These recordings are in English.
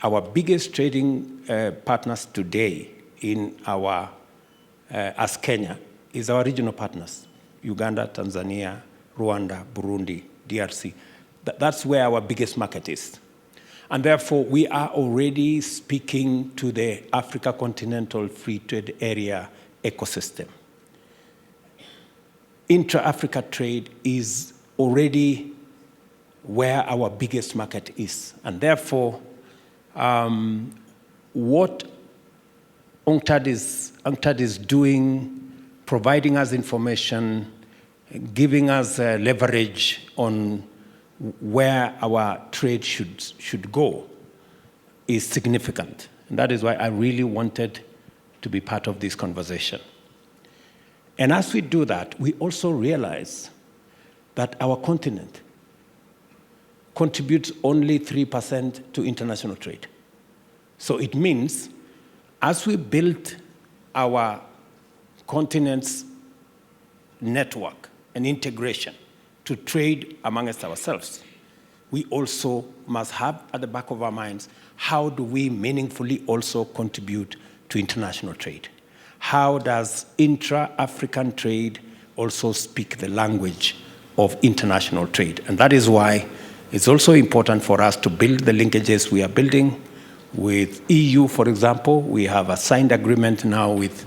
our biggest trading partners today in our, as Kenya, is our regional partners, Uganda, Tanzania, Rwanda, Burundi, DRC. That's where our biggest market is. And therefore, we are already speaking to the Africa Continental Free Trade Area ecosystem. Intra-Africa trade is already where our biggest market is. And therefore, what UNCTAD is doing, providing us information, giving us leverage on where our trade should go is significant. And that is why I really wanted to be part of this conversation. And as we do that, we also realize that our continent contributes only 3% to international trade. So it means as we build our continent's network and integration to trade amongst ourselves, we also must have at the back of our minds, how do we meaningfully also contribute to international trade? How does intra-African trade also speak the language of international trade? And that is why it's also important for us to build the linkages we are building with EU, for example. We have a signed agreement now with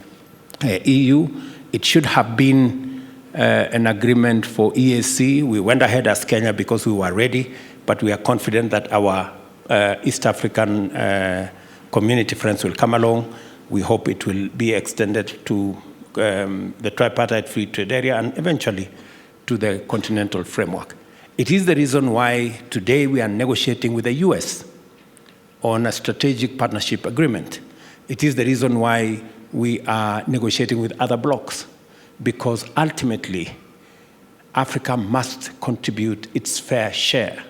EU. It should have been an agreement for EAC. We went ahead as Kenya because we were ready, but we are confident that our East African community friends will come along. We hope it will be extended to the tripartite free trade area and eventually to the continental framework. It is the reason why today we are negotiating with the US on a strategic partnership agreement. It is the reason why we are negotiating with other blocs, because ultimately Africa must contribute its fair share.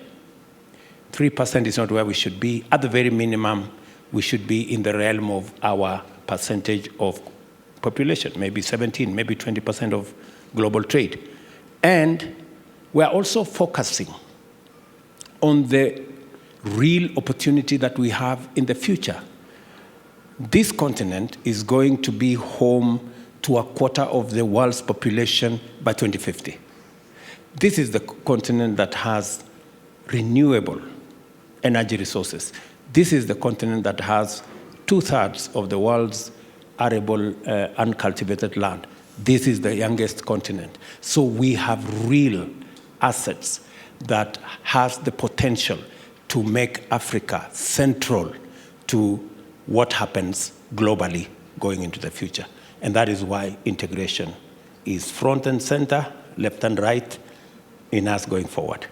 3% is not where we should be. At the very minimum, we should be in the realm of our percentage of population, maybe 17, maybe 20% of global trade. And we're also focusing on the real opportunity that we have in the future. This continent is going to be home to a quarter of the world's population by 2050. This is the continent that has renewable energy resources. This is the continent that has 2/3 of the world's arable uncultivated land. This is the youngest continent. So we have real assets that has the potential to make Africa central to what happens globally going into the future. And that is why integration is front and center, left and right, in us going forward.